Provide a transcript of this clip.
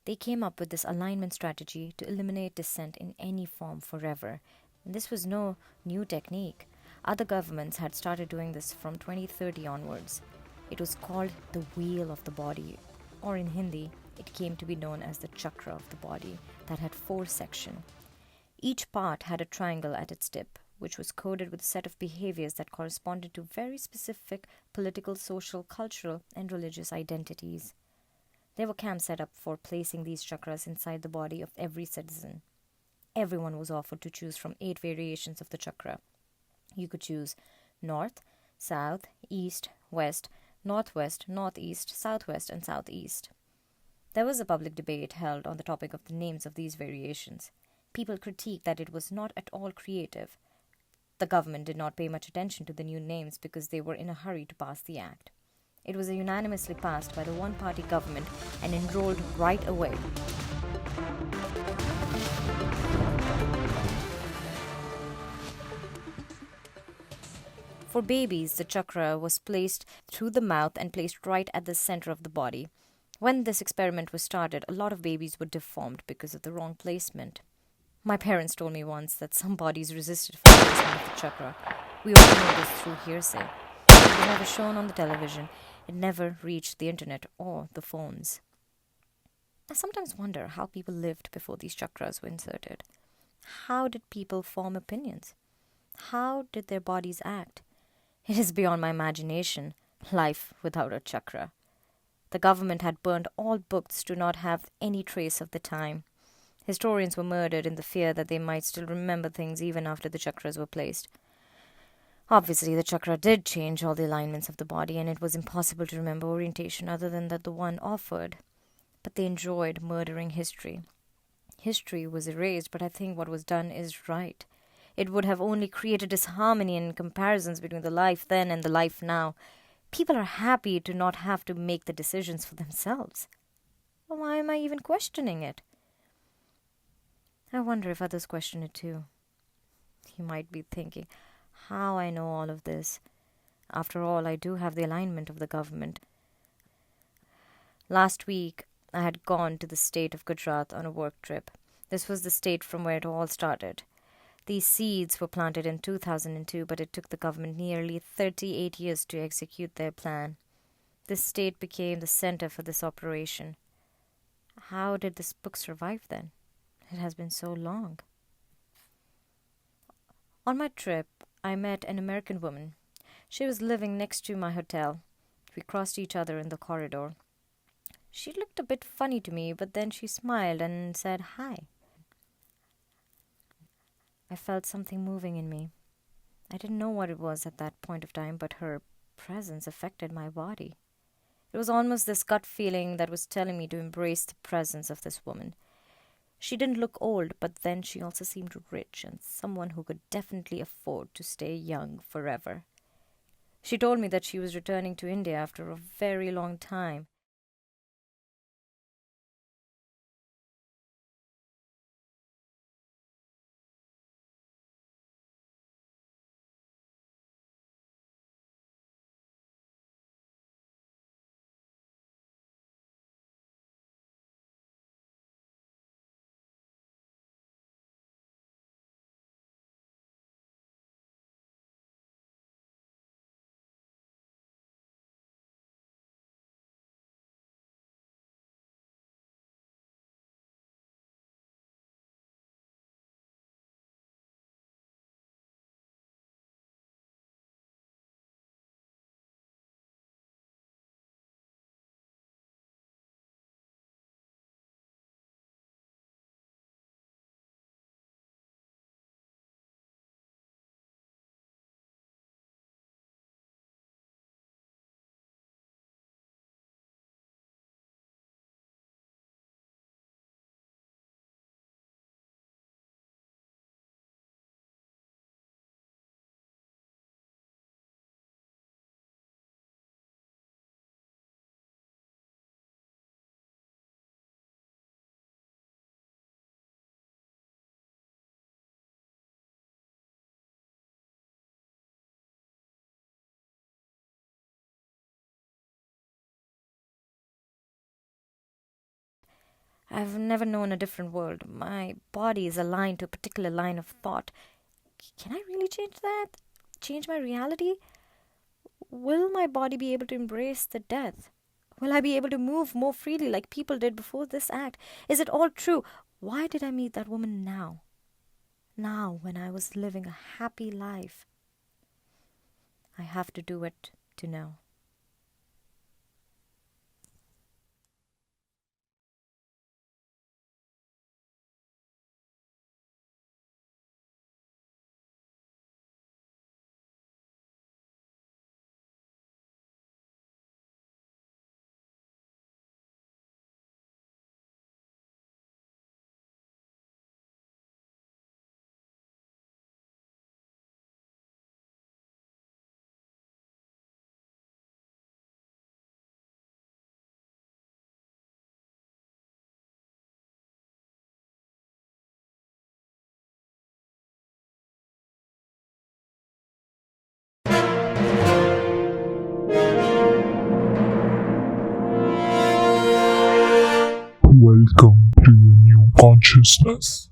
They came up with this alignment strategy to eliminate dissent in any form forever. And this was no new technique. Other governments had started doing this from 2030 onwards. It was called the wheel of the body, or in Hindi, it came to be known as the chakra of the body, that had four sections. Each part had a triangle at its tip, which was coded with a set of behaviors that corresponded to very specific political, social, cultural, and religious identities. There were camps set up for placing these chakras inside the body of every citizen. Everyone was offered to choose from 8 variations of the chakra. You could choose north, south, east, west, northwest, northeast, southwest, and southeast. There was a public debate held on the topic of the names of these variations. People critiqued that it was not at all creative. The government did not pay much attention to the new names because they were in a hurry to pass the act. It was unanimously passed by the one party government and enrolled right away. For babies, the chakra was placed through the mouth and placed right at the center of the body. When this experiment was started, a lot of babies were deformed because of the wrong placement. My parents told me once that some bodies resisted for the placement of the chakra. We only know this through hearsay. It was never shown on the television. It never reached the internet or the phones. I sometimes wonder how people lived before these chakras were inserted. How did people form opinions? How did their bodies act? It is beyond my imagination. Life without a chakra. The government had burned all books to not have any trace of the time. Historians were murdered in the fear that they might still remember things even after the chakras were placed. Obviously, the chakra did change all the alignments of the body, and it was impossible to remember orientation other than that the one offered. But they enjoyed murdering history. History was erased, but I think what was done is right. It would have only created disharmony and comparisons between the life then and the life now. People are happy to not have to make the decisions for themselves. Why am I even questioning it? I wonder if others question it too. You might be thinking, how I know all of this. After all, I do have the alignment of the government. Last week, I had gone to the state of Gujarat on a work trip. This was the state from where it all started. These seeds were planted in 2002, but it took the government nearly 38 years to execute their plan. This state became the center for this operation. How did this book survive then? It has been so long. On my trip, I met an American woman. She was living next to my hotel. We crossed each other in the corridor. She looked a bit funny to me, but then she smiled and said hi. I felt something moving in me. I didn't know what it was at that point of time, but her presence affected my body. It was almost this gut feeling that was telling me to embrace the presence of this woman. She didn't look old, but then she also seemed rich and someone who could definitely afford to stay young forever. She told me that she was returning to India after a very long time. I've never known a different world. My body is aligned to a particular line of thought. Can I really change that? Change my reality? Will my body be able to embrace the death? Will I be able to move more freely like people did before this act? Is it all true? Why did I meet that woman now? Now, when I was living a happy life. I have to do it to know. Welcome to your new consciousness.